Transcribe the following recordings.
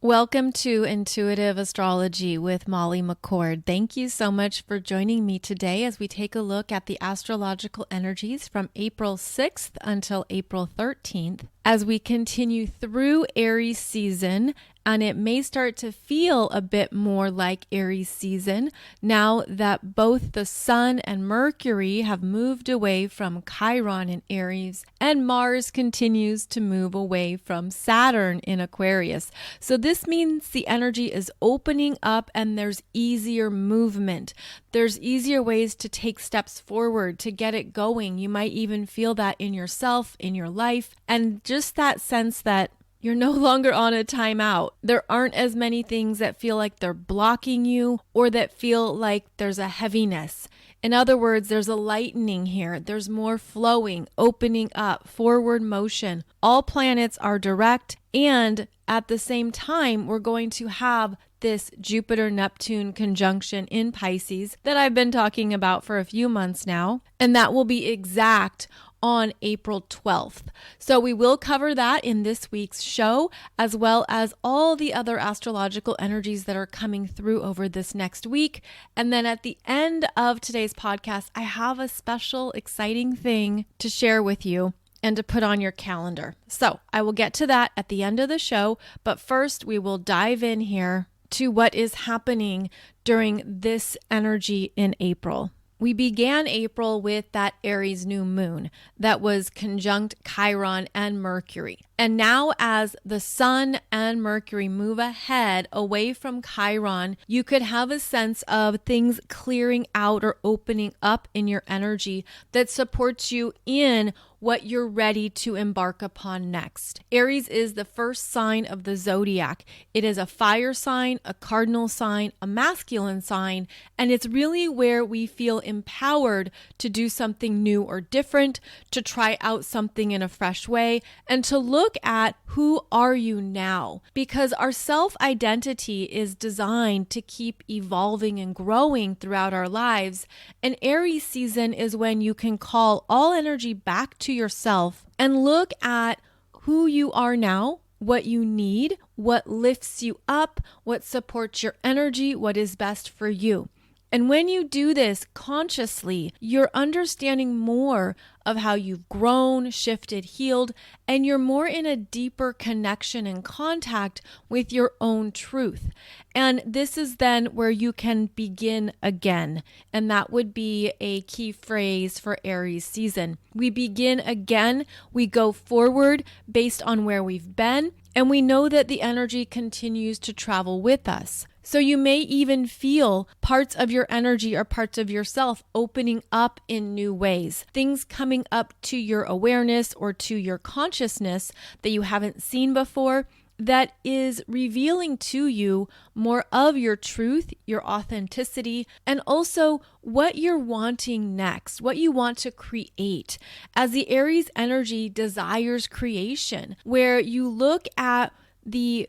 Welcome to Intuitive Astrology with Molly McCord. Thank you so much for joining me today as we take a look at the astrological energies from April 6th until April 13th as we continue through Aries season. And it may start to feel a bit more like Aries season now that both the Sun and Mercury have moved away from Chiron in Aries and Mars continues to move away from Saturn in Aquarius. So this means the energy is opening up and there's easier movement. There's easier ways to take steps forward, to get it going. You might even feel that in yourself, in your life, and just that sense that you're no longer on a timeout. There aren't as many things that feel like they're blocking you or that feel like there's a heaviness. In other words, there's a lightening here. There's more flowing, opening up, forward motion. All planets are direct, and at the same time, we're going to have this Jupiter-Neptune conjunction in Pisces that I've been talking about for a few months now, and that will be exact on April 12th. So we will cover that in this week's show, as well as all the other astrological energies that are coming through over this next week. And then at the end of today's podcast, I have a special, exciting thing to share with you and to put on your calendar. So I will get to that at the end of the show, but first we will dive in here to what is happening during this energy in April. We began April with that Aries new moon that was conjunct Chiron and Mercury. And now as the Sun and Mercury move ahead away from Chiron, you could have a sense of things clearing out or opening up in your energy that supports you in what you're ready to embark upon next. Aries is the first sign of the zodiac. It is a fire sign, a cardinal sign, a masculine sign, and it's really where we feel empowered to do something new or different, to try out something in a fresh way, and to look at who are you now? Because our self-identity is designed to keep evolving and growing throughout our lives, and Aries season is when you can call all energy back to yourself and look at who you are now, what you need, what lifts you up, what supports your energy, what is best for you. And when you do this consciously, you're understanding more of how you've grown, shifted, healed, and you're more in a deeper connection and contact with your own truth. And this is then where you can begin again. And that would be a key phrase for Aries season. We begin again, we go forward based on where we've been, and we know that the energy continues to travel with us. So you may even feel parts of your energy or parts of yourself opening up in new ways, things coming up to your awareness or to your consciousness that you haven't seen before that is revealing to you more of your truth, your authenticity, and also what you're wanting next, what you want to create. As the Aries energy desires creation, where you look at the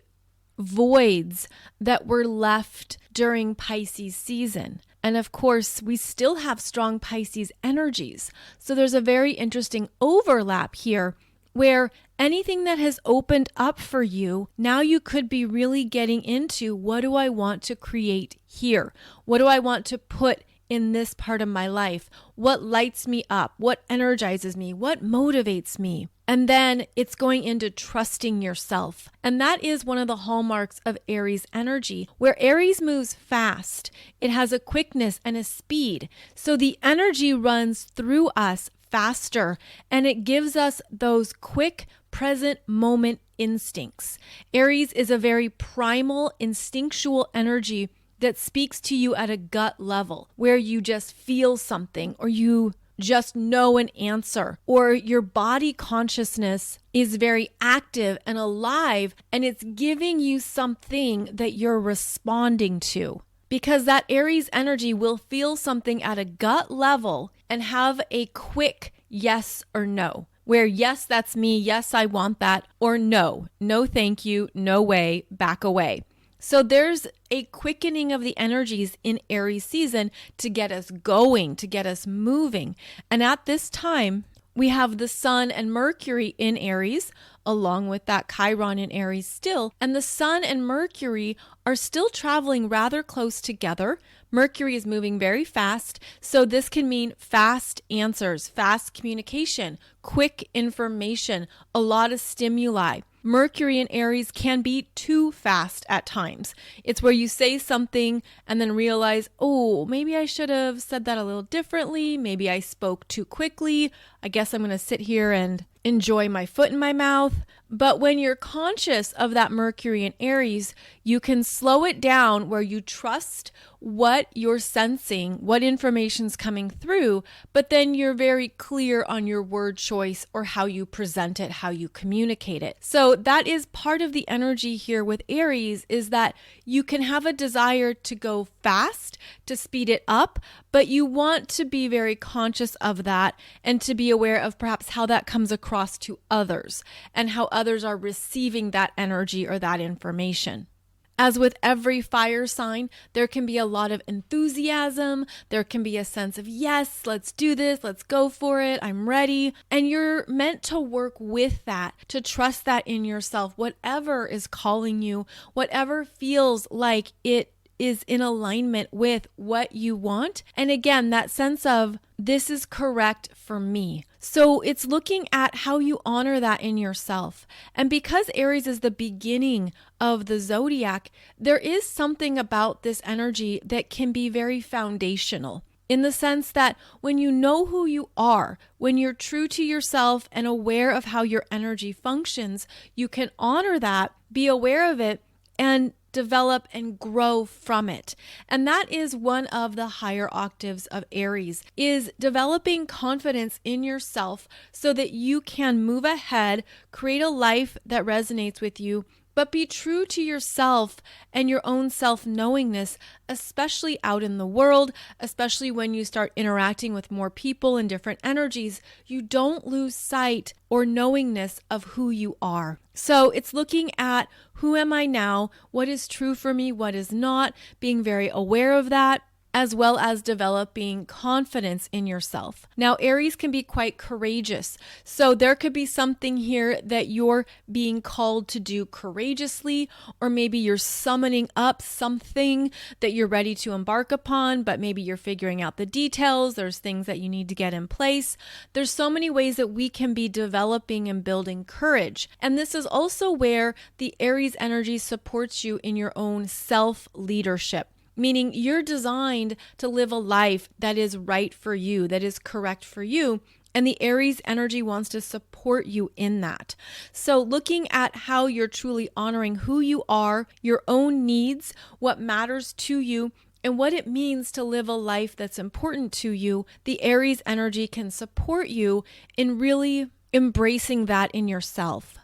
voids that were left during Pisces season. And of course, we still have strong Pisces energies. So there's a very interesting overlap here where anything that has opened up for you, now you could be really getting into, what do I want to create here? What do I want to put in this part of my life? What lights me up? What energizes me? What motivates me? And then it's going into trusting yourself. And that is one of the hallmarks of Aries energy, where Aries moves fast. It has a quickness and a speed. So the energy runs through us faster, and it gives us those quick, present moment instincts. Aries is a very primal, instinctual energy that speaks to you at a gut level, where you just feel something or you just know an answer, or your body consciousness is very active and alive, and it's giving you something that you're responding to. Because that Aries energy will feel something at a gut level and have a quick yes or no, where yes, that's me, yes, I want that, or no, no thank you, no way, back away. So there's a quickening of the energies in Aries season to get us going, to get us moving. And at this time, We have the Sun and Mercury in Aries, along with that Chiron in Aries still. And the Sun and Mercury are still traveling rather close together. Mercury is moving very fast, so this can mean fast answers, fast communication, quick information, a lot of stimuli. Mercury in Aries can be too fast at times. It's where you say something and then realize, oh, maybe I should have said that a little differently. Maybe I spoke too quickly. I guess I'm going to sit here and enjoy my foot in my mouth. But when you're conscious of that Mercury in Aries, you can slow it down where you trust what you're sensing, what information's coming through, but then you're very clear on your word choice or how you present it, how you communicate it. So that is part of the energy here with Aries, is that you can have a desire to go fast, to speed it up, but you want to be very conscious of that and to be aware of perhaps how that comes across to others and how others are receiving that energy or that information. As with every fire sign, there can be a lot of enthusiasm. There can be a sense of, yes, let's do this. Let's go for it. I'm ready. And you're meant to work with that, to trust that in yourself, whatever is calling you, whatever feels like it is in alignment with what you want. And again, that sense of, this is correct for me. So it's looking at how you honor that in yourself. And because Aries is the beginning of the zodiac, there is something about this energy that can be very foundational, in the sense that when you know who you are, when you're true to yourself and aware of how your energy functions, you can honor that, be aware of it, and develop and grow from it. And that is one of the higher octaves of Aries, is developing confidence in yourself so that you can move ahead, create a life that resonates with you, but be true to yourself and your own self-knowingness, especially out in the world, especially when you start interacting with more people and different energies. You don't lose sight or knowingness of who you are. So it's looking at, who am I now? What is true for me? What is not? Being very aware of that, as well as developing confidence in yourself. Now, Aries can be quite courageous. So there could be something here that you're being called to do courageously, or maybe you're summoning up something that you're ready to embark upon, but maybe you're figuring out the details. There's things that you need to get in place. There's so many ways that we can be developing and building courage. And this is also where the Aries energy supports you in your own self-leadership. Meaning you're designed to live a life that is right for you, that is correct for you. And the Aries energy wants to support you in that. So looking at how you're truly honoring who you are, your own needs, what matters to you, and what it means to live a life that's important to you, the Aries energy can support you in really embracing that in yourself.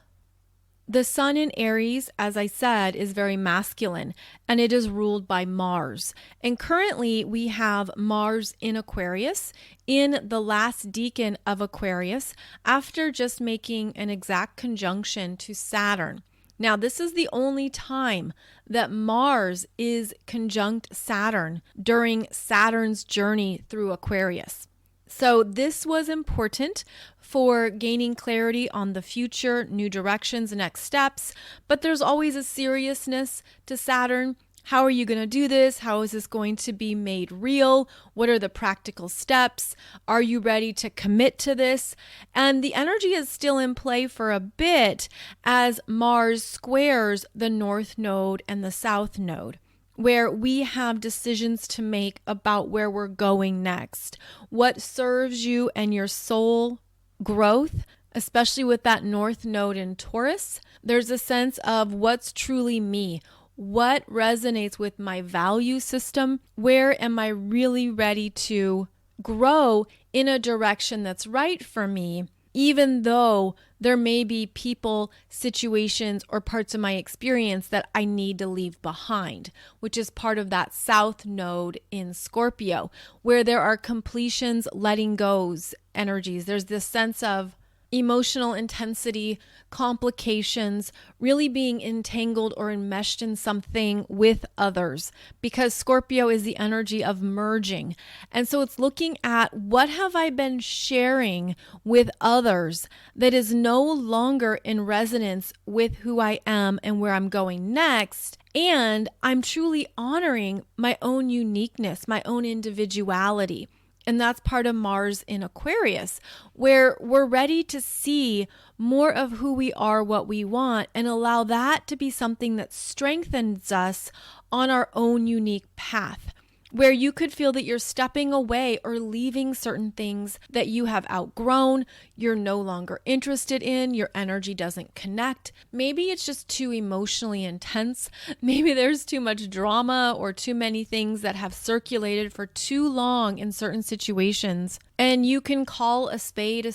The Sun in Aries, as I said, is very masculine, and it is ruled by Mars. And currently we have Mars in Aquarius, in the last decan of Aquarius, after just making an exact conjunction to Saturn. Now, this is the only time that Mars is conjunct Saturn during Saturn's journey through Aquarius. So this was important for gaining clarity on the future, new directions, next steps. But there's always a seriousness to Saturn. How are you going to do this? How is this going to be made real? What are the practical steps? Are you ready to commit to this? And the energy is still in play for a bit as Mars squares the North Node and the South Node, where we have decisions to make about where we're going next. What serves you and your soul growth, especially with that North Node in Taurus. There's a sense of what's truly me. What resonates with my value system? Where am I really ready to grow in a direction that's right for me, even though there may be people, situations, or parts of my experience that I need to leave behind, which is part of that South Node in Scorpio, where there are completions, letting goes energies. There's this sense of emotional intensity, complications, really being entangled or enmeshed in something with others, because Scorpio is the energy of merging. And so it's looking at, what have I been sharing with others that is no longer in resonance with who I am and where I'm going next? And I'm truly honoring my own uniqueness, my own individuality. And that's part of Mars in Aquarius, where we're ready to see more of who we are, what we want, and allow that to be something that strengthens us on our own unique path, where you could feel that you're stepping away or leaving certain things that you have outgrown, you're no longer interested in, your energy doesn't connect. Maybe it's just too emotionally intense. Maybe there's too much drama or too many things that have circulated for too long in certain situations. And you can call a spade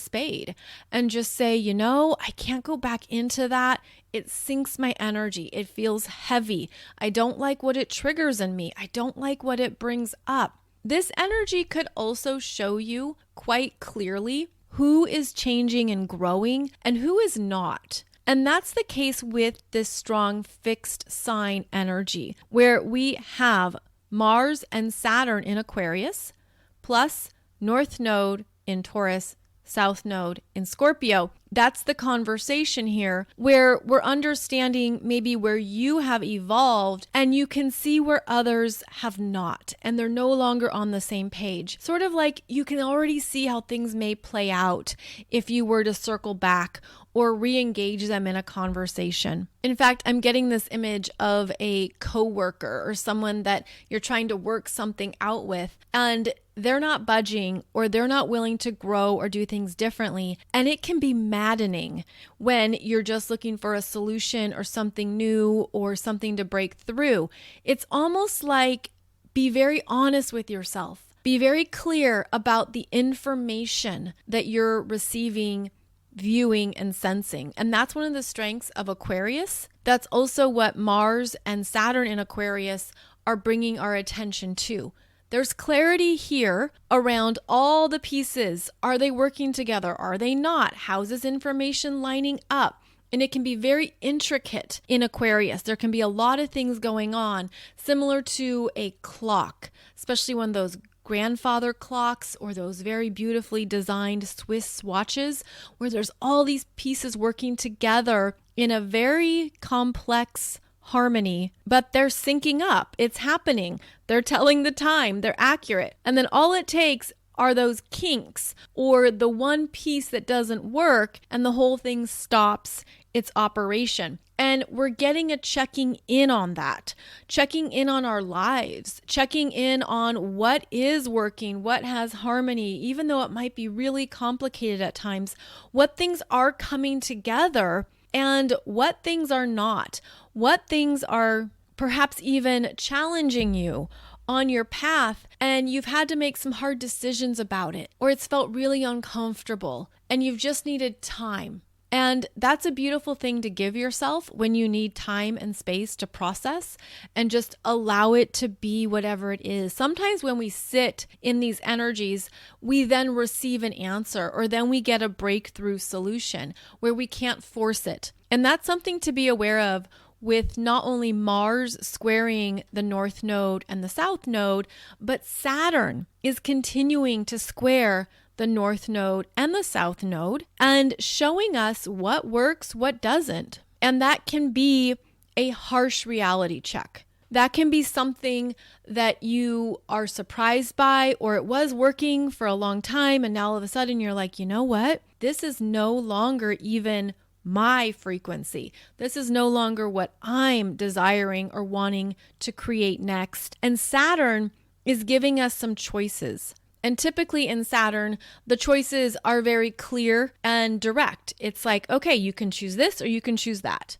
and just say, I can't go back into that. It sinks my energy. It feels heavy. I don't like what it triggers in me. I don't like what it brings up. This energy could also show you quite clearly who is changing and growing and who is not. And that's the case with this strong fixed sign energy, where we have Mars and Saturn in Aquarius, plus North Node in Taurus, South Node in Scorpio. That's the conversation here, where we're understanding maybe where you have evolved and you can see where others have not, and they're no longer on the same page. Sort of like you can already see how things may play out if you were to circle back or re-engage them in a conversation. In fact, I'm getting this image of a coworker or someone that you're trying to work something out with, and they're not budging or they're not willing to grow or do things differently. And it can be maddening when you're just looking for a solution or something new or something to break through. It's almost like, be very honest with yourself. Be very clear about the information that you're receiving, viewing, and sensing. And that's one of the strengths of Aquarius. That's also what Mars and Saturn in Aquarius are bringing our attention to. There's clarity here around all the pieces. Are they working together? Are they not? How's this information lining up? And it can be very intricate in Aquarius. There can be a lot of things going on, similar to a clock, especially when those grandfather clocks or those very beautifully designed Swiss watches, where there's all these pieces working together in a very complex harmony, but they're syncing up. It's happening. They're telling the time. They're accurate. And then all it takes are those kinks or the one piece that doesn't work, and the whole thing stops its operation. And we're getting a checking in on that, checking in on our lives, checking in on what is working, what has harmony, even though it might be really complicated at times, what things are coming together and what things are not, what things are perhaps even challenging you on your path, and you've had to make some hard decisions about it, or it's felt really uncomfortable and you've just needed time. And that's a beautiful thing to give yourself when you need time and space to process and just allow it to be whatever it is. Sometimes when we sit in these energies, we then receive an answer, or then we get a breakthrough solution where we can't force it. And that's something to be aware of with not only Mars squaring the North Node and the South Node, but Saturn is continuing to square the North Node and the South Node and showing us what works, what doesn't. And that can be a harsh reality check. That can be something that you are surprised by, or it was working for a long time and now all of a sudden you're like, you know what? This is no longer even my frequency. This is no longer what I'm desiring or wanting to create next. And Saturn is giving us some choices. And typically in Saturn, the choices are very clear and direct. It's like, okay, you can choose this or you can choose that.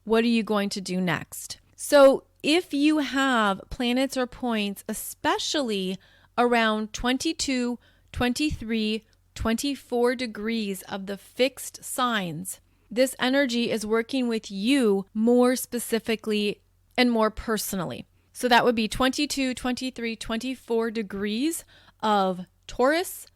What are you going to do next? So if you have planets or points, especially around 22, 23, 24 degrees of the fixed signs, this energy is working with you more specifically and more personally. So that would be 22, 23, 24 degrees of Taurus,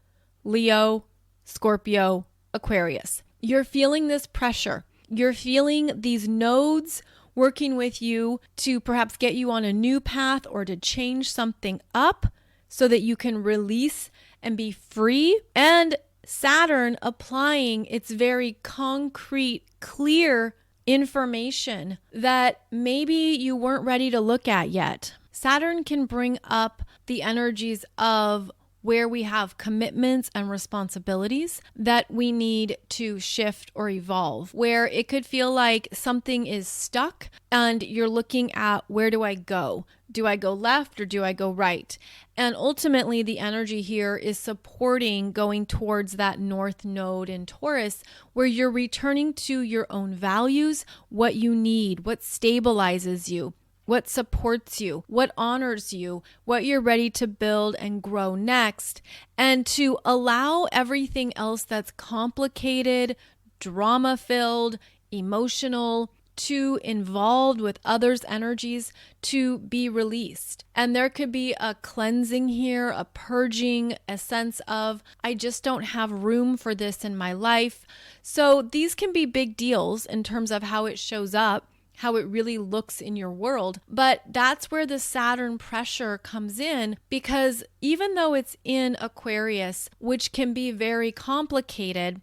Leo, Scorpio, Aquarius. you're feeling this pressure. You're feeling these nodes working with you to perhaps get you on a new path or to change something up so that you can release and be free. And Saturn applying its very concrete, clear information that maybe you weren't ready to look at yet. Saturn can bring up the energies of where we have commitments and responsibilities that we need to shift or evolve, where it could feel like something is stuck and you're looking at, where do I go? Do I go left or do I go right? And ultimately, the energy here is supporting going towards that north node in Taurus, where you're returning to your own values, what you need, what stabilizes you, what supports you, what honors you, what you're ready to build and grow next, and to allow everything else that's complicated, drama-filled, emotional, too involved with others' energies to be released. And there could be a cleansing here, a purging, a sense of, I just don't have room for this in my life. So these can be big deals in terms of how it shows up, how it really looks in your world. But that's where the Saturn pressure comes in, because even though it's in Aquarius, which can be very complicated,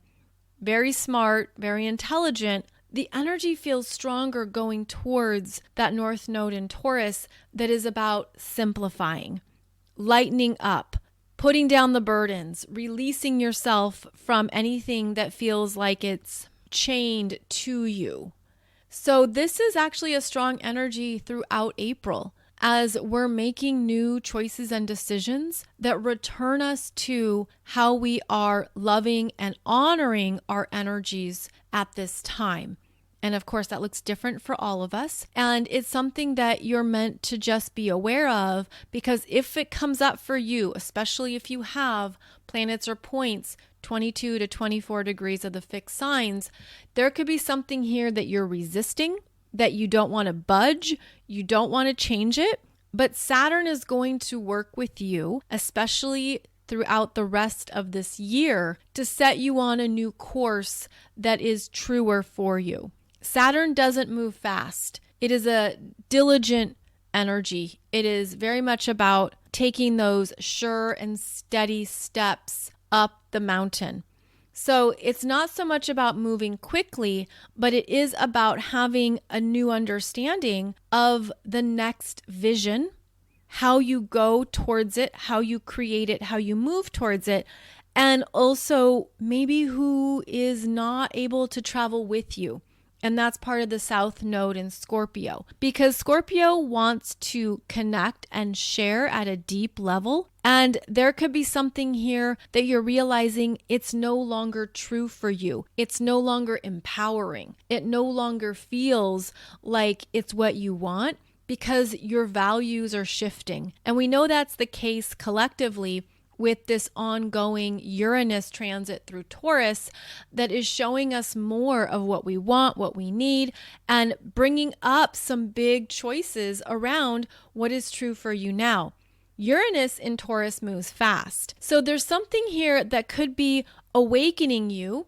very smart, very intelligent, the energy feels stronger going towards that north node in Taurus that is about simplifying, lightening up, putting down the burdens, releasing yourself from anything that feels like it's chained to you. So this is actually a strong energy throughout April as we're making new choices and decisions that return us to how we are loving and honoring our energies at this time. And of course, that looks different for all of us. And it's something that you're meant to just be aware of, because if it comes up for you, especially if you have planets or points 22 to 24 degrees of the fixed signs, there could be something here that you're resisting, that you don't want to budge, you don't want to change it. But Saturn is going to work with you, especially throughout the rest of this year, to set you on a new course that is truer for you. Saturn doesn't move fast. It is a diligent energy. It is very much about taking those sure and steady steps up the mountain. So it's not so much about moving quickly, but it is about having a new understanding of the next vision, how you go towards it, how you create it, how you move towards it, and also maybe who is not able to travel with you. And that's part of the South Node in Scorpio, because Scorpio wants to connect and share at a deep level. And there could be something here that you're realizing it's no longer true for you. It's no longer empowering. It no longer feels like it's what you want, because your values are shifting. And we know that's the case collectively with this ongoing Uranus transit through Taurus that is showing us more of what we want, what we need, and bringing up some big choices around what is true for you now. Uranus in Taurus moves fast. So there's something here that could be awakening you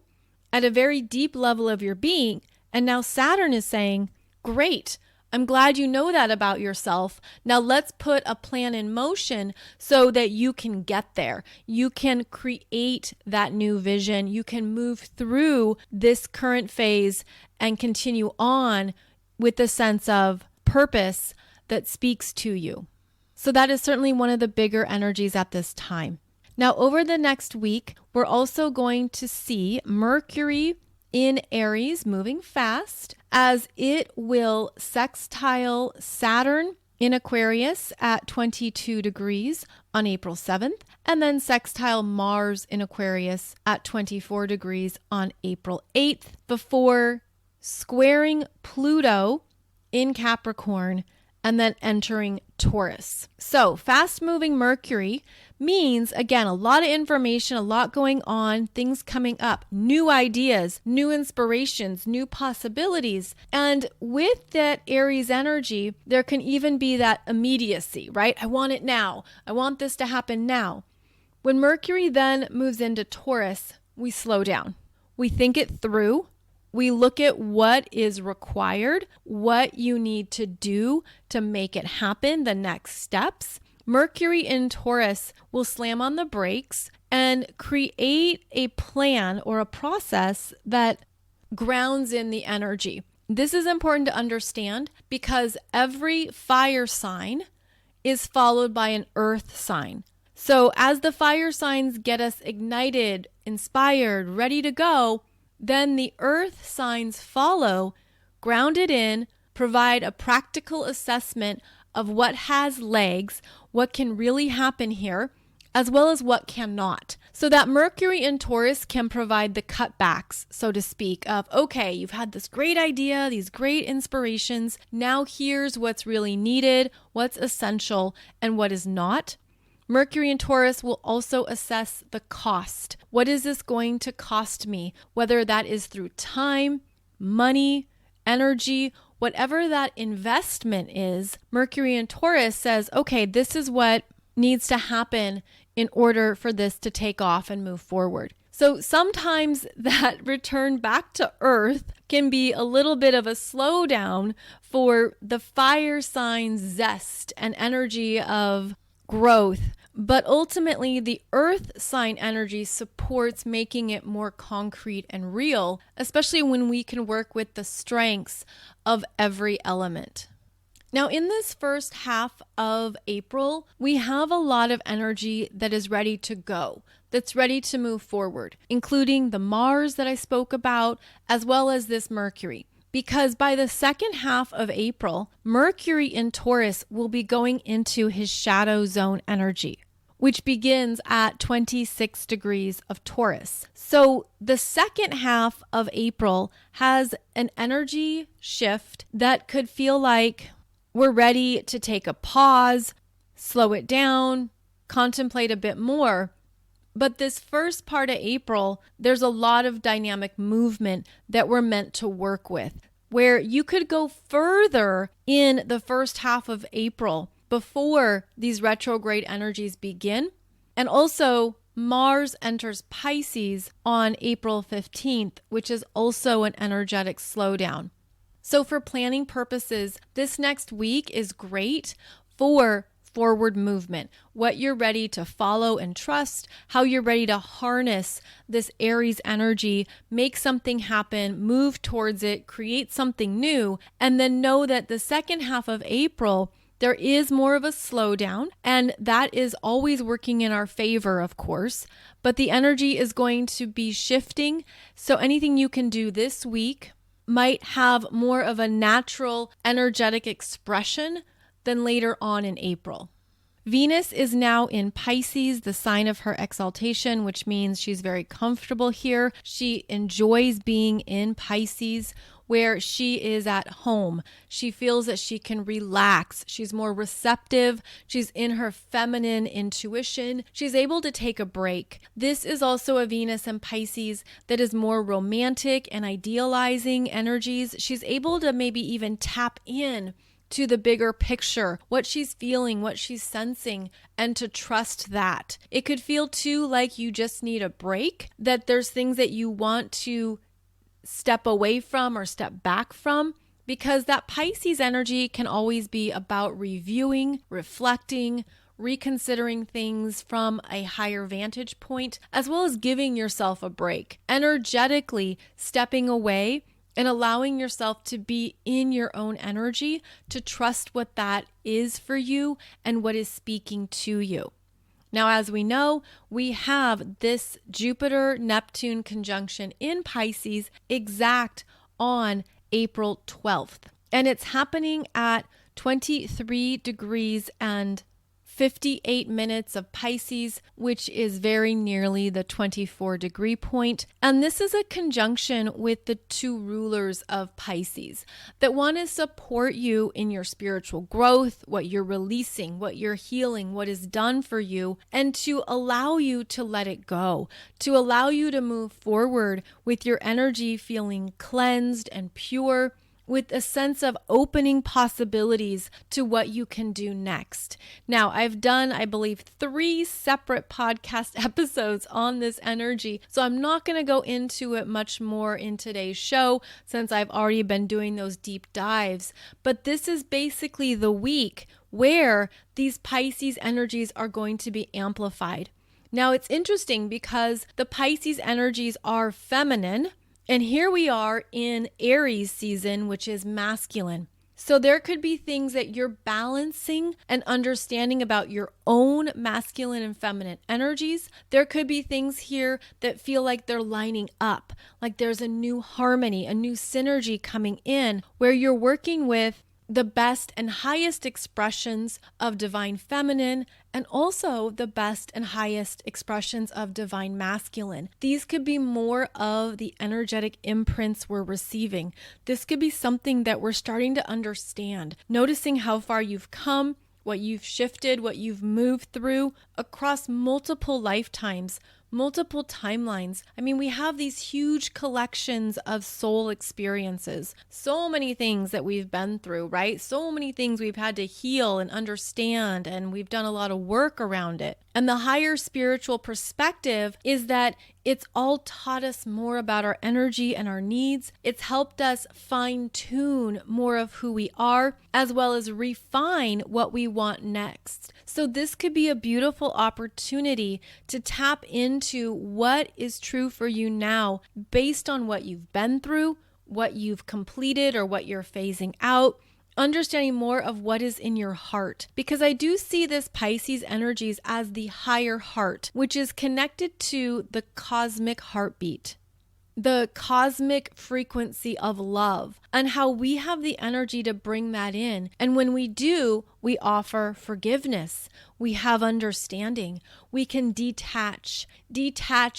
at a very deep level of your being. And now Saturn is saying, great, I'm glad you know that about yourself. Now let's put a plan in motion so that you can get there. You can create that new vision. You can move through this current phase and continue on with the sense of purpose that speaks to you. So that is certainly one of the bigger energies at this time. Now, over the next week, we're also going to see Mercury in Aries moving fast, as it will sextile Saturn in Aquarius at 22 degrees on April 7th, and then sextile Mars in Aquarius at 24 degrees on April 8th, before squaring Pluto in Capricorn and then entering Taurus. So fast-moving Mercury means, again, a lot of information, a lot going on, things coming up, new ideas, new inspirations, new possibilities. And with that Aries energy, there can even be that immediacy, right? I want it now. I want this to happen now. When Mercury then moves into Taurus, we slow down. we think it through. We look at what is required, what you need to do to make it happen, the next steps. Mercury in Taurus will slam on the brakes and create a plan or a process that grounds in the energy. This is important to understand because every fire sign is followed by an earth sign. So as the fire signs get us ignited, inspired, ready to go, then the earth signs follow, grounded in, provide a practical assessment of what has legs, what can really happen here, as well as what cannot. So that Mercury in Taurus can provide the cutbacks, so to speak, of, okay, you've had this great idea, these great inspirations. Now here's what's really needed, what's essential, and what is not. Mercury in Taurus will also assess the cost. What is this going to cost me? Whether that is through time, money, energy, whatever that investment is, Mercury in Taurus says, okay, this is what needs to happen in order for this to take off and move forward. So sometimes that return back to Earth can be a little bit of a slowdown for the fire sign's zest and energy of growth. But ultimately, the earth sign energy supports making it more concrete and real, especially when we can work with the strengths of every element. Now, in this first half of April, we have a lot of energy that is ready to go, that's ready to move forward, including the Mars that I spoke about, as well as this Mercury. Because by the second half of April, Mercury in Taurus will be going into his shadow zone energy, which begins at 26 degrees of Taurus. So the second half of April has an energy shift that could feel like we're ready to take a pause, slow it down, contemplate a bit more. But this first part of April, there's a lot of dynamic movement that we're meant to work with, where you could go further in the first half of April before these retrograde energies begin. And also, Mars enters Pisces on April 15th, which is also an energetic slowdown. So for planning purposes, this next week is great for forward movement, what you're ready to follow and trust, how you're ready to harness this Aries energy, make something happen, move towards it, create something new, and then know that the second half of April, there is more of a slowdown, and that is always working in our favor, of course, but the energy is going to be shifting. So anything you can do this week might have more of a natural energetic expression than later on in April. Venus is now in Pisces, the sign of her exaltation, which means she's very comfortable here. She enjoys being in Pisces, where she is at home. She feels that she can relax. She's more receptive. She's in her feminine intuition. She's able to take a break. This is also a Venus in Pisces that is more romantic and idealizing energies. She's able to maybe even tap in to the bigger picture, what she's feeling, what she's sensing, and to trust that. It could feel too like you just need a break, that there's things that you want to step away from or step back from, because that Pisces energy can always be about reviewing, reflecting, reconsidering things from a higher vantage point, as well as giving yourself a break, energetically stepping away and allowing yourself to be in your own energy, to trust what that is for you and what is speaking to you. Now, as we know, we have this Jupiter-Neptune conjunction in Pisces exact on April 12th. And it's happening at 23 degrees and 58 minutes of Pisces, which is very nearly the 24-degree point. And this is a conjunction with the two rulers of Pisces that want to support you in your spiritual growth, what you're releasing, what you're healing, what is done for you, and to allow you to let it go, to allow you to move forward with your energy feeling cleansed and pure, with a sense of opening possibilities to what you can do next. Now, I've done, I believe, 3 separate podcast episodes on this energy, so I'm not going to go into it much more in today's show since I've already been doing those deep dives. But this is basically the week where these Pisces energies are going to be amplified. Now, it's interesting because the Pisces energies are feminine, and here we are in Aries season, which is masculine. So there could be things that you're balancing and understanding about your own masculine and feminine energies. There could be things here that feel like they're lining up, like there's a new harmony, a new synergy coming in where you're working with the best and highest expressions of divine feminine and also the best and highest expressions of divine masculine. These could be more of the energetic imprints we're receiving. This could be something that we're starting to understand, noticing how far you've come, what you've shifted, what you've moved through across multiple lifetimes, multiple timelines. I mean, we have these huge collections of soul experiences, so many things that we've been through, right? So many things we've had to heal and understand, and we've done a lot of work around it. And the higher spiritual perspective is that it's all taught us more about our energy and our needs. It's helped us fine tune more of who we are, as well as refine what we want next. So this could be a beautiful opportunity to tap into what is true for you now based on what you've been through, what you've completed, or what you're phasing out. Understanding more of what is in your heart, because I do see this Pisces energies as the higher heart, which is connected to the cosmic heartbeat, the cosmic frequency of love, and how we have the energy to bring that in. And when we do, we offer forgiveness. We have understanding. We can detach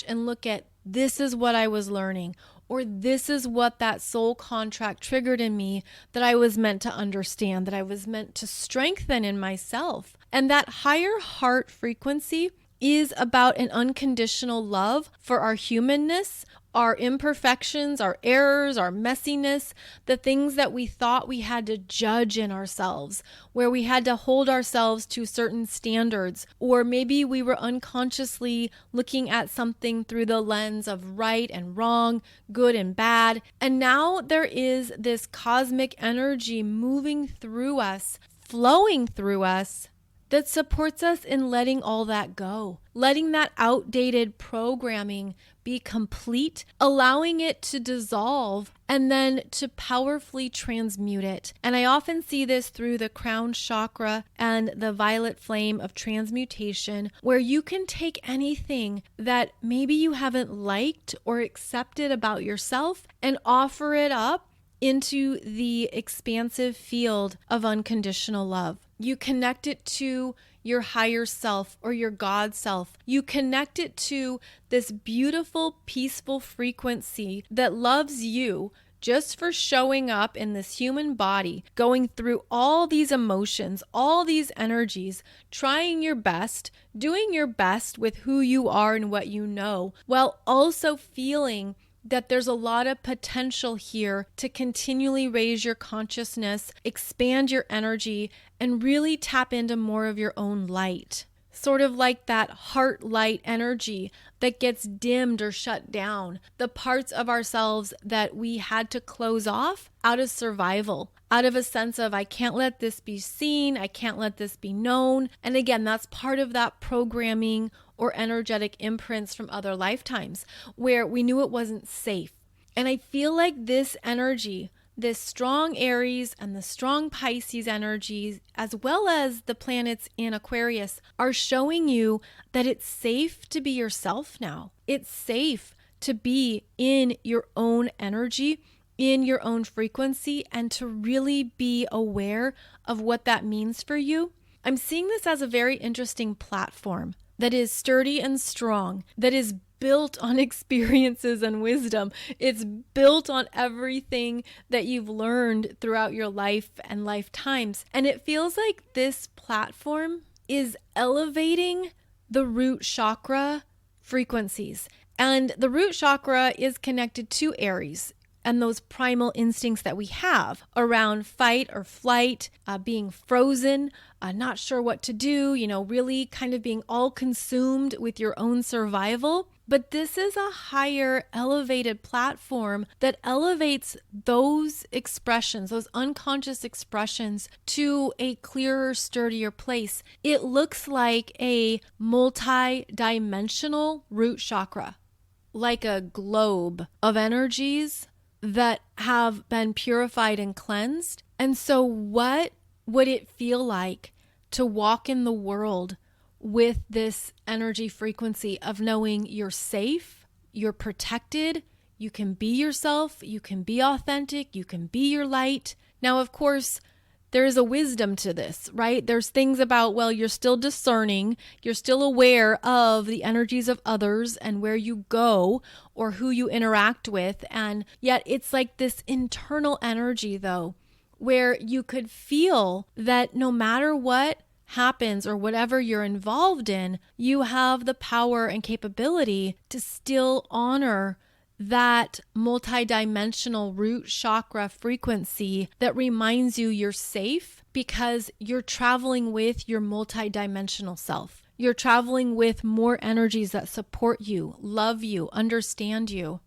and look at, this is what I was learning, or this is what that soul contract triggered in me that I was meant to understand, that I was meant to strengthen in myself. And that higher heart frequency is about an unconditional love for our humanness, our imperfections, our errors, our messiness, the things that we thought we had to judge in ourselves, where we had to hold ourselves to certain standards, or maybe we were unconsciously looking at something through the lens of right and wrong, good and bad. And now there is this cosmic energy moving through us, flowing through us, that supports us in letting all that go, letting that outdated programming be complete, allowing it to dissolve, and then to powerfully transmute it. And I often see this through the crown chakra and the violet flame of transmutation, where you can take anything that maybe you haven't liked or accepted about yourself and offer it up into the expansive field of unconditional love. You connect it to your higher self or your God self. You connect it to this beautiful, peaceful frequency that loves you just for showing up in this human body, going through all these emotions, all these energies, trying your best, doing your best with who you are and what you know, while also feeling that there's a lot of potential here to continually raise your consciousness, expand your energy, and really tap into more of your own light. Sort of like that heart light energy that gets dimmed or shut down, the parts of ourselves that we had to close off out of survival, out of a sense of, I can't let this be seen, I can't let this be known. And again, that's part of that programming or energetic imprints from other lifetimes where we knew it wasn't safe. And I feel like this energy, this strong Aries and the strong Pisces energies, as well as the planets in Aquarius, are showing you that it's safe to be yourself now. It's safe to be in your own energy, in your own frequency, and to really be aware of what that means for you. I'm seeing this as a very interesting platform that is sturdy and strong, that is built on experiences and wisdom. It's built on everything that you've learned throughout your life and lifetimes. And it feels like this platform is elevating the root chakra frequencies. And the root chakra is connected to Aries. and those primal instincts that we have around fight or flight, being frozen, not sure what to do, really kind of being all consumed with your own survival. But this is a higher elevated platform that elevates those expressions, those unconscious expressions, to a clearer, sturdier place. It looks like a multi-dimensional root chakra, like a globe of energies that have been purified and cleansed. And so what would it feel like to walk in the world with this energy frequency of knowing you're safe, you're protected, you can be yourself, you can be authentic, you can be your light? Now, of course, there is a wisdom to this, right? There's things about, well, you're still discerning, you're still aware of the energies of others and where you go or who you interact with. And yet it's like this internal energy, though, where you could feel that no matter what happens or whatever you're involved in, you have the power and capability to still honor that multidimensional root chakra frequency that reminds you you're safe because you're traveling with your multidimensional self. You're traveling with more energies that support you, love you, understand you.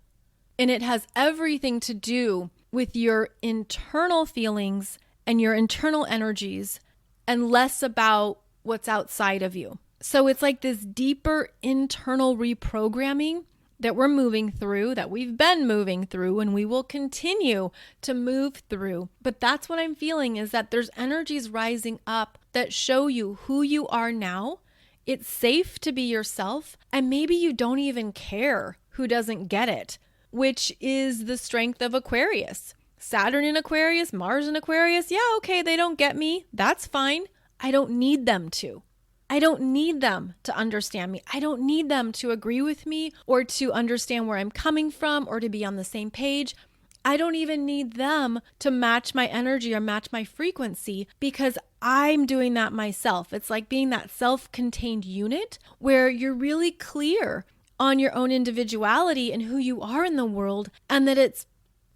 And it has everything to do with your internal feelings and your internal energies and less about what's outside of you. So it's like this deeper internal reprogramming that we're moving through, that we've been moving through, and we will continue to move through. But that's what I'm feeling, is that there's energies rising up that show you who you are now. It's safe to be yourself, and maybe you don't even care who doesn't get it, which is the strength of Aquarius. Saturn in Aquarius, Mars in Aquarius, yeah, okay, they don't get me. That's fine. I don't need them to. I don't need them to understand me. I don't need them to agree with me or to understand where I'm coming from or to be on the same page. I don't even need them to match my energy or match my frequency because I'm doing that myself. It's like being that self-contained unit where you're really clear on your own individuality and who you are in the world, and that it's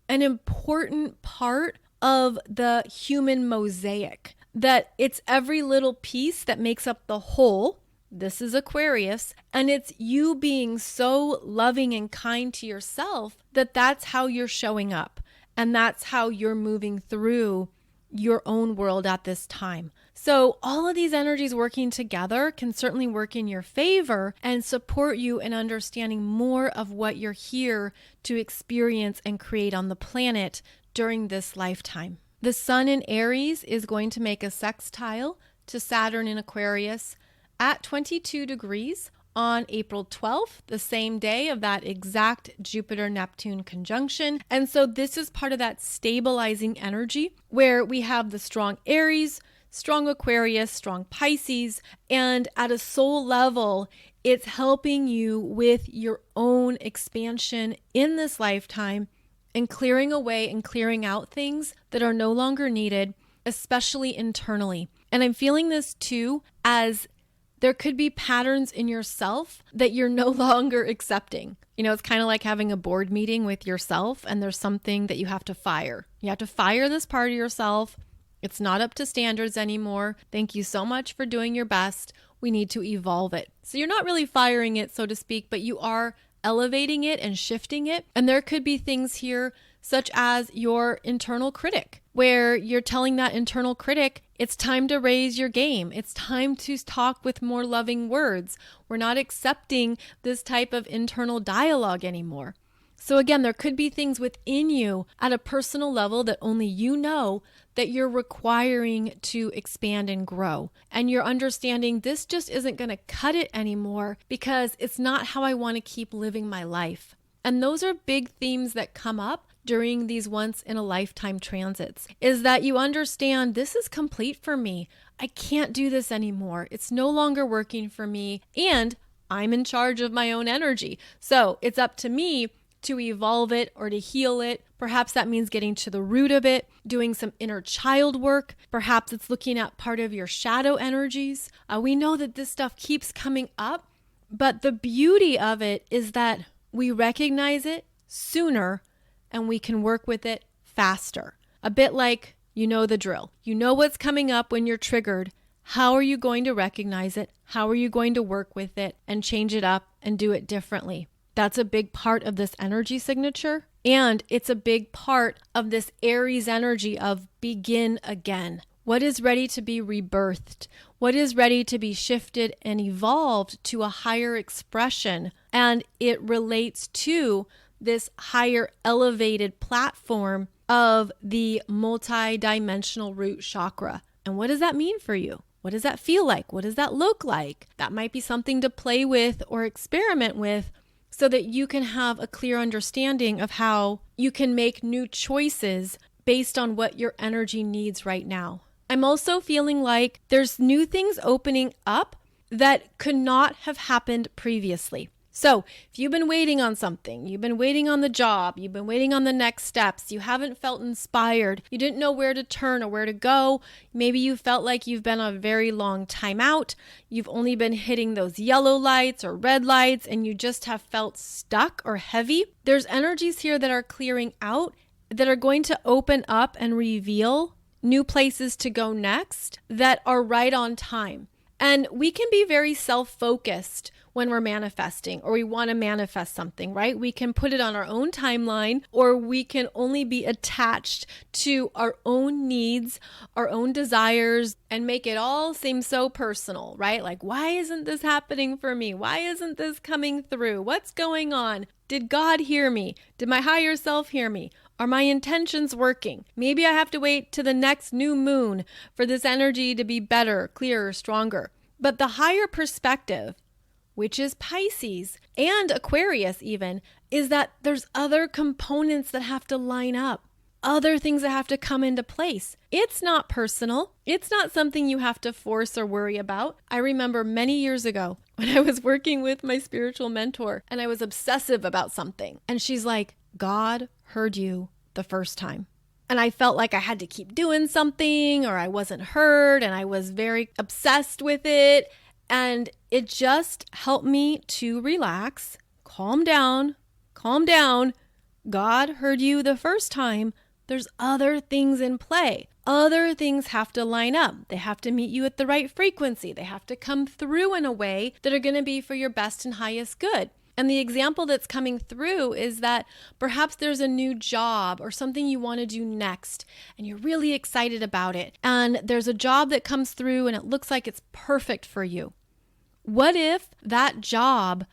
an important part of the human mosaic, that it's every little piece that makes up the whole. This is Aquarius, and it's you being so loving and kind to yourself that that's how you're showing up, and that's how you're moving through your own world at this time. So all of these energies working together can certainly work in your favor and support you in understanding more of what you're here to experience and create on the planet during this lifetime. The Sun in Aries is going to make a sextile to Saturn in Aquarius at 22 degrees on April 12th, the same day of that exact Jupiter-Neptune conjunction. And so this is part of that stabilizing energy where we have the strong Aries, strong Aquarius, strong Pisces, and at a soul level, it's helping you with your own expansion in this lifetime and clearing away and clearing out things that are no longer needed, especially internally. And I'm feeling this too, as there could be patterns in yourself that you're no longer accepting. It's kind of like having a board meeting with yourself and there's something that you have to fire. You have to fire this part of yourself. It's not up to standards anymore. Thank you so much for doing your best. We need to evolve it. So you're not really firing it, so to speak, but you are elevating it and shifting it. And there could be things here such as your internal critic, where you're telling that internal critic, it's time to raise your game. It's time to talk with more loving words. We're not accepting this type of internal dialogue anymore. So again, there could be things within you at a personal level that only you know that you're requiring to expand and grow. And you're understanding this just isn't going to cut it anymore because it's not how I want to keep living my life. And those are big themes that come up during these once in a lifetime transits, is that you understand this is complete for me. I can't do this anymore. It's no longer working for me. And I'm in charge of my own energy. So it's up to me to evolve it or to heal it. Perhaps that means getting to the root of it, doing some inner child work. Perhaps it's looking at part of your shadow energies. We know that this stuff keeps coming up, but the beauty of it is that we recognize it sooner and we can work with it faster. A bit like, you know the drill. You know what's coming up when you're triggered. How are you going to recognize it? How are you going to work with it and change it up and do it differently? That's a big part of this energy signature. And it's a big part of this Aries energy of begin again. What is ready to be rebirthed? What is ready to be shifted and evolved to a higher expression? And it relates to this higher elevated platform of the multi-dimensional root chakra. And what does that mean for you? What does that feel like? What does that look like? That might be something to play with or experiment with so that you can have a clear understanding of how you can make new choices based on what your energy needs right now. I'm also feeling like there's new things opening up that could not have happened previously. So if you've been waiting on something, you've been waiting on the job, you've been waiting on the next steps, you haven't felt inspired, you didn't know where to turn or where to go, maybe you felt like you've been on a very long time out, you've only been hitting those yellow lights or red lights, and you just have felt stuck or heavy, there's energies here that are clearing out that are going to open up and reveal new places to go next that are right on time. And we can be very self-focused when we're manifesting or we want to manifest something, right? We can put it on our own timeline, or we can only be attached to our own needs, our own desires, and make it all seem so personal, right? Like, why isn't this happening for me? Why isn't this coming through? What's going on? Did God hear me? Did my higher self hear me? Are my intentions working? Maybe I have to wait to the next new moon for this energy to be better, clearer, stronger. But the higher perspective, which is Pisces and Aquarius even, is that there's other components that have to line up, other things that have to come into place. It's not personal. It's not something you have to force or worry about. I remember many years ago when I was working with my spiritual mentor and I was obsessive about something. And she's like, God heard you the first time. And I felt like I had to keep doing something or I wasn't heard, and I was very obsessed with it. And it just helped me to relax, calm down. God heard you the first time. There's other things in play. Other things have to line up. They have to meet you at the right frequency. They have to come through in a way that are going to be for your best and highest good. And the example that's coming through is that perhaps there's a new job or something you want to do next, and you're really excited about it. And there's a job that comes through and it looks like it's perfect for you. What if that job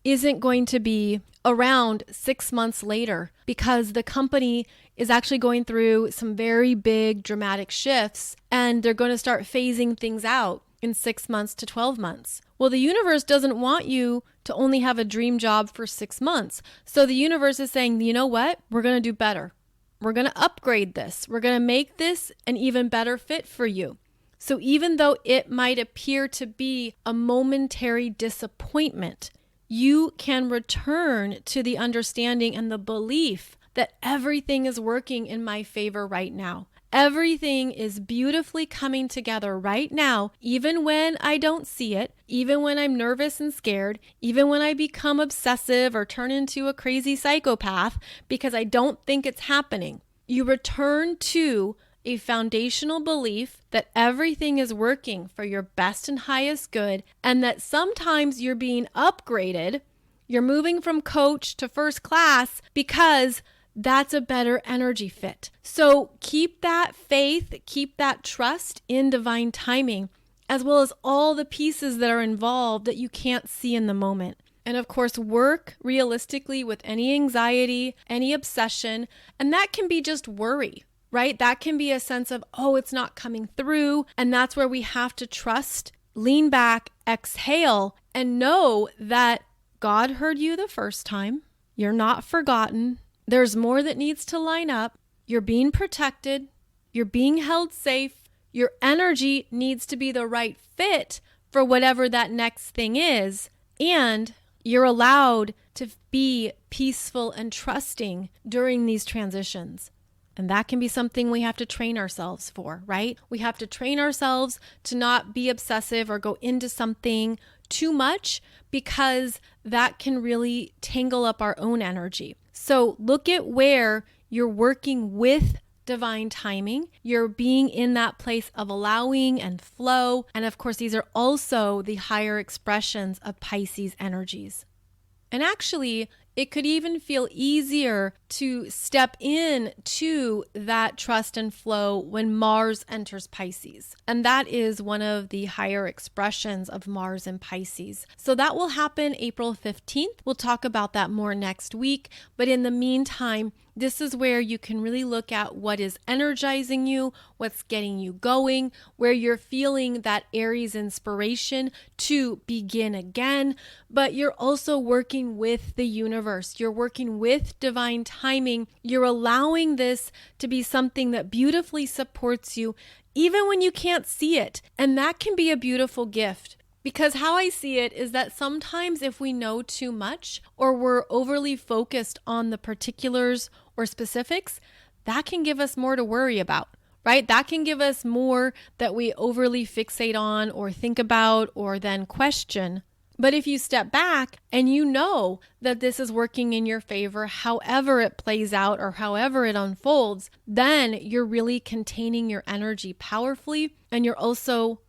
isn't going to be around 6 months later because the company is actually going through some very big dramatic shifts and they're going to start phasing things out in 6 months to 12 months? Well, the universe doesn't want you to only have a dream job for 6 months. So the universe is saying, you know what? We're going to do better. We're going to upgrade this. We're going to make this an even better fit for you. So even though it might appear to be a momentary disappointment, you can return to the understanding and the belief that everything is working in my favor right now. Everything is beautifully coming together right now, even when I don't see it, even when I'm nervous and scared, even when I become obsessive or turn into a crazy psychopath because I don't think it's happening. You return to a foundational belief that everything is working for your best and highest good, and that sometimes you're being upgraded. You're moving from coach to first class because that's a better energy fit. So keep that faith, keep that trust in divine timing, as well as all the pieces that are involved that you can't see in the moment. And of course, work realistically with any anxiety, any obsession, and that can be just worry, right? That can be a sense of, oh, it's not coming through. And that's where we have to trust, lean back, exhale, and know that God heard you the first time. You're not forgotten. There's more that needs to line up. You're being protected. You're being held safe. Your energy needs to be the right fit for whatever that next thing is. And you're allowed to be peaceful and trusting during these transitions. And that can be something we have to train ourselves for, right? We have to train ourselves to not be obsessive or go into something too much, because that can really tangle up our own energy. So look at where you're working with divine timing. You're being in that place of allowing and flow. And of course, these are also the higher expressions of Pisces energies. And actually, it could even feel easier to step in to that trust and flow when Mars enters Pisces. And that is one of the higher expressions of Mars in Pisces. So that will happen April 15th. We'll talk about that more next week. But in the meantime, this is where you can really look at what is energizing you, what's getting you going, where you're feeling that Aries inspiration to begin again, but you're also working with the universe. You're working with divine timing. You're allowing this to be something that beautifully supports you, even when you can't see it. And that can be a beautiful gift. Because how I see it is that sometimes if we know too much or we're overly focused on the particulars or specifics, that can give us more to worry about, right? That can give us more that we overly fixate on or think about or then question. But if you step back and you know that this is working in your favor, however it plays out or however it unfolds, then you're really containing your energy powerfully, and you're also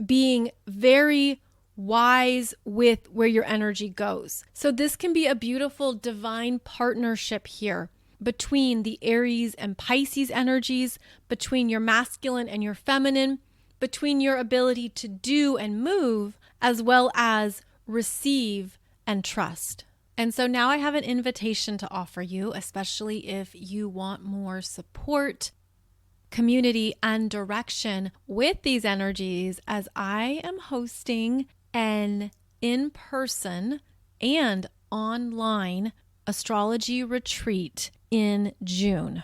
being very wise with where your energy goes. So this can be a beautiful divine partnership here between the Aries and Pisces energies, between your masculine and your feminine, between your ability to do and move, as well as receive and trust. And so now I have an invitation to offer you, especially if you want more support, community, and direction with these energies, as I am hosting an in-person and online astrology retreat in June.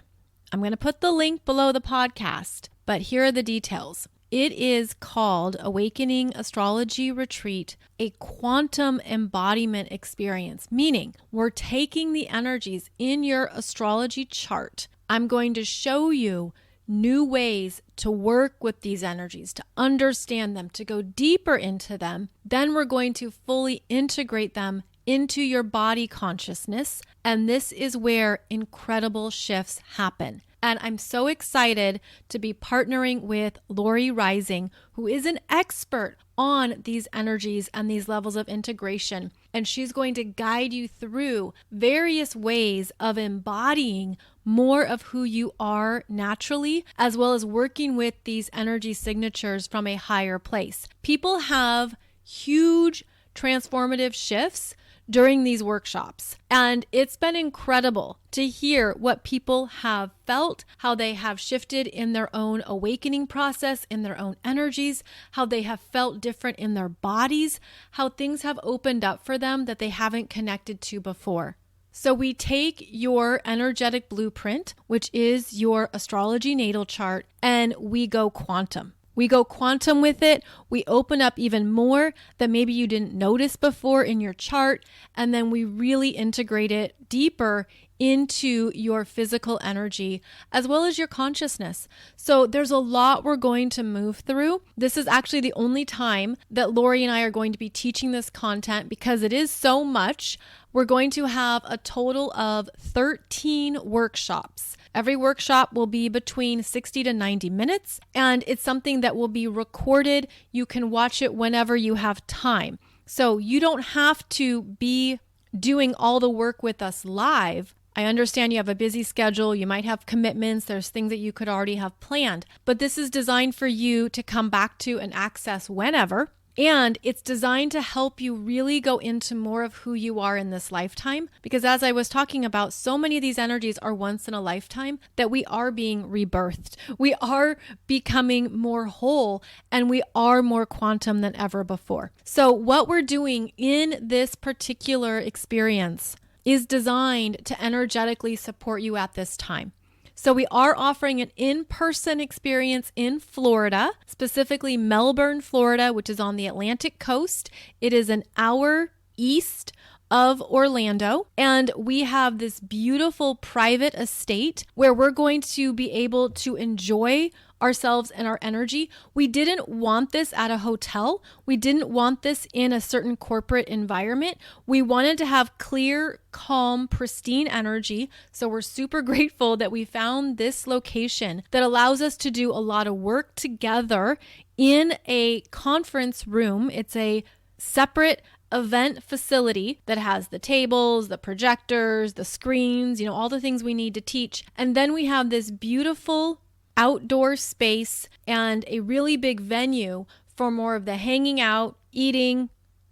I'm going to put the link below the podcast, but here are the details. It is called Awakening Astrology Retreat, a quantum embodiment experience, meaning we're taking the energies in your astrology chart. I'm going to show you new ways to work with these energies, to understand them, to go deeper into them. Then we're going to fully integrate them into your body consciousness. And this is where incredible shifts happen. And I'm so excited to be partnering with Lori Rising, who is an expert on these energies and these levels of integration. And she's going to guide you through various ways of embodying more of who you are naturally, as well as working with these energy signatures from a higher place. People have huge transformative shifts during these workshops. And it's been incredible to hear what people have felt, how they have shifted in their own awakening process, in their own energies, how they have felt different in their bodies, how things have opened up for them that they haven't connected to before. So we take your energetic blueprint, which is your astrology natal chart, and we go quantum. We go quantum with it. We open up even more that maybe you didn't notice before in your chart. And then we really integrate it deeper into your physical energy as well as your consciousness. So there's a lot we're going to move through. This is actually the only time that Lori and I are going to be teaching this content because it is so much. We're going to have a total of 13 workshops. Every workshop will be between 60 to 90 minutes, and it's something that will be recorded. You can watch it whenever you have time. So you don't have to be doing all the work with us live. I understand you have a busy schedule. You might have commitments. There's things that you could already have planned, but this is designed for you to come back to and access whenever. And it's designed to help you really go into more of who you are in this lifetime. Because as I was talking about, so many of these energies are once in a lifetime that we are being rebirthed. We are becoming more whole and we are more quantum than ever before. So what we're doing in this particular experience is designed to energetically support you at this time. So we are offering an in-person experience in Florida, specifically Melbourne, Florida, which is on the Atlantic coast. It is an hour east of Orlando, and we have this beautiful private estate where we're going to be able to enjoy ourselves and our energy. We didn't want this at a hotel. We didn't want this in a certain corporate environment. We wanted to have clear, calm, pristine energy. So we're super grateful that we found this location that allows us to do a lot of work together in a conference room. It's a separate event facility that has the tables, the projectors, the screens, all the things we need to teach. And then we have this beautiful outdoor space and a really big venue for more of the hanging out, eating,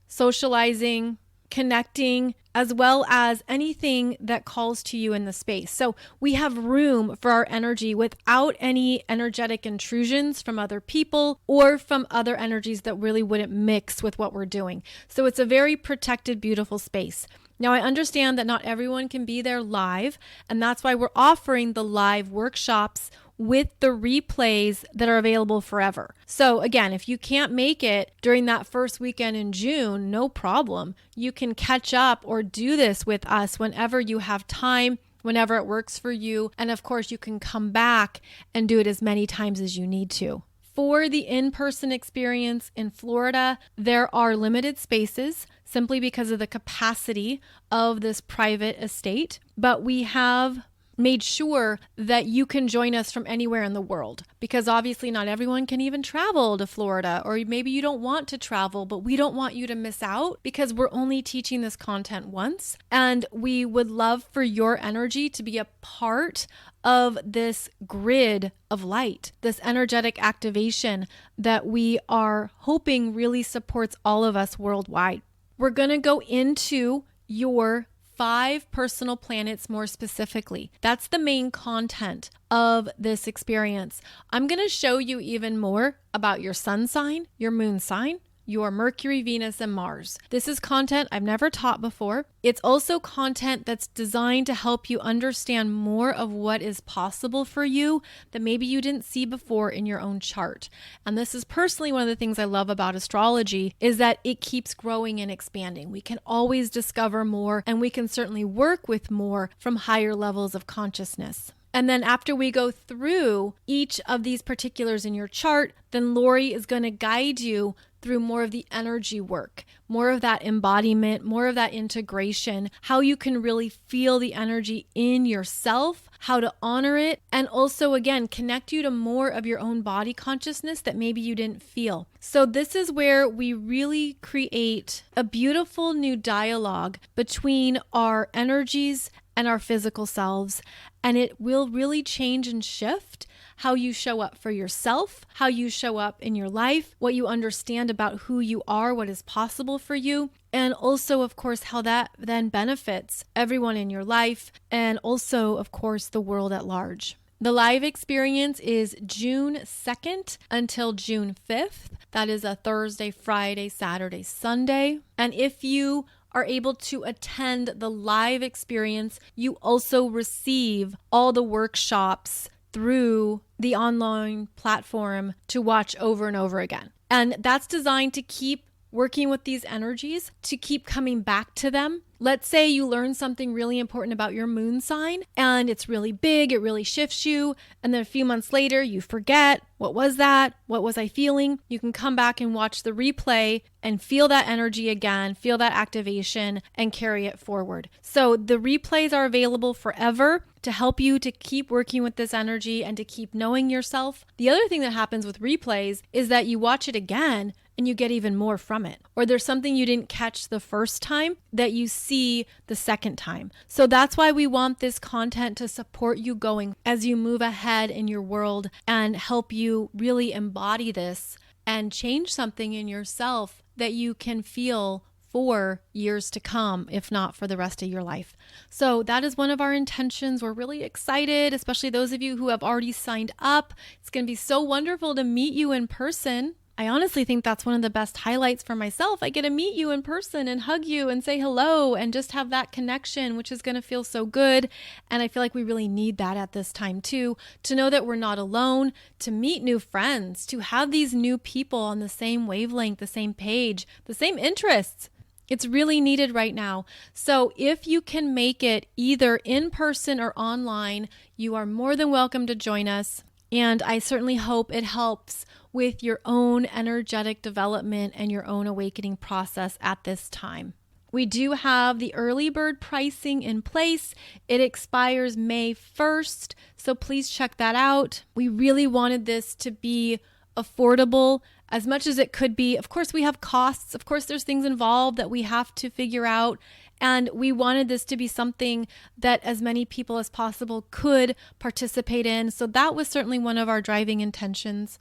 socializing, connecting, as well as anything that calls to you in the space. So we have room for our energy without any energetic intrusions from other people or from other energies that really wouldn't mix with what we're doing. So it's a very protected, beautiful space. Now, I understand that not everyone can be there live, and that's why we're offering the live workshops with the replays that are available forever. So again, if you can't make it during that first weekend in June, no problem. You can catch up or do this with us whenever you have time, whenever it works for you. And of course, you can come back and do it as many times as you need to. For the in-person experience in Florida, there are limited spaces simply because of the capacity of this private estate, but we have made sure that you can join us from anywhere in the world, because obviously not everyone can even travel to Florida, or maybe you don't want to travel, but we don't want you to miss out because we're only teaching this content once, and we would love for your energy to be a part of this grid of light, this energetic activation that we are hoping really supports all of us worldwide. We're going to go into your 5 personal planets more specifically. That's the main content of this experience. I'm going to show you even more about your sun sign, your moon sign, your Mercury, Venus, and Mars. This is content I've never taught before. It's also content that's designed to help you understand more of what is possible for you that maybe you didn't see before in your own chart. And this is personally one of the things I love about astrology, is that it keeps growing and expanding. We can always discover more, and we can certainly work with more from higher levels of consciousness. And then after we go through each of these particulars in your chart, then Lori is going to guide you through more of the energy work, more of that embodiment, more of that integration, how you can really feel the energy in yourself, how to honor it, and also, again, connect you to more of your own body consciousness that maybe you didn't feel. So this is where we really create a beautiful new dialogue between our energies and our physical selves, and it will really change and shift how you show up for yourself, how you show up in your life, what you understand about who you are, what is possible for you, and also, of course, how that then benefits everyone in your life, and also, of course, the world at large. The live experience is June 2nd until June 5th. That is a Thursday, Friday, Saturday, Sunday. And if you are able to attend the live experience, you also receive all the workshops through the online platform to watch over and over again. And that's designed to keep working with these energies, to keep coming back to them. Let's say you learn something really important about your moon sign and it's really big, it really shifts you, and then a few months later you forget, what was that? What was I feeling? You can come back and watch the replay and feel that energy again, feel that activation, and carry it forward. So the replays are available forever to help you to keep working with this energy and to keep knowing yourself. The other thing that happens with replays is that you watch it again and you get even more from it. Or there's something you didn't catch the first time that you see the second time. So that's why we want this content to support you going as you move ahead in your world and help you really embody this and change something in yourself that you can feel for years to come, if not for the rest of your life. So that is one of our intentions. We're really excited, especially those of you who have already signed up. It's going to be so wonderful to meet you in person. I honestly think that's one of the best highlights for myself. I get to meet you in person and hug you and say hello and just have that connection, which is going to feel so good. And I feel like we really need that at this time too, to know that we're not alone, to meet new friends, to have these new people on the same wavelength, the same page, the same interests. It's really needed right now. So if you can make it either in person or online, you are more than welcome to join us And I certainly hope it helps with your own energetic development and your own awakening process at this time. We do have the early bird pricing in place. It expires May 1st, so please check that out. We really wanted this to be affordable as much as it could be. Of course, we have costs. Of course, there's things involved that we have to figure out. And we wanted this to be something that as many people as possible could participate in. So that was certainly one of our driving intentions.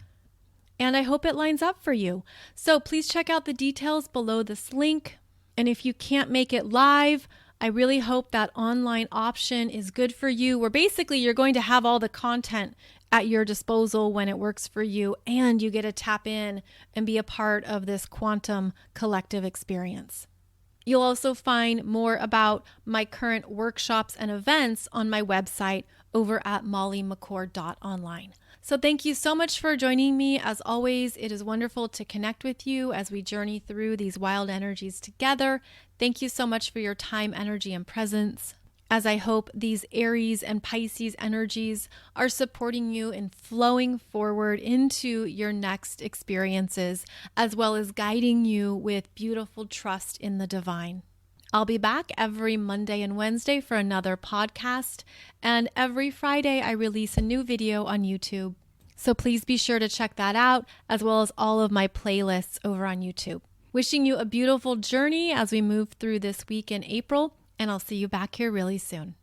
And I hope it lines up for you. So please check out the details below this link. And if you can't make it live, I really hope that online option is good for you, where basically you're going to have all the content at your disposal when it works for you, and you get to tap in and be a part of this quantum collective experience. You'll also find more about my current workshops and events on my website over at mollymccord.online. So thank you so much for joining me. As always, it is wonderful to connect with you as we journey through these wild energies together. Thank you so much for your time, energy, and presence, as I hope these Aries and Pisces energies are supporting you in flowing forward into your next experiences, as well as guiding you with beautiful trust in the divine. I'll be back every Monday and Wednesday for another podcast, and every Friday I release a new video on YouTube. So please be sure to check that out, as well as all of my playlists over on YouTube. Wishing you a beautiful journey as we move through this week in April, and I'll see you back here really soon.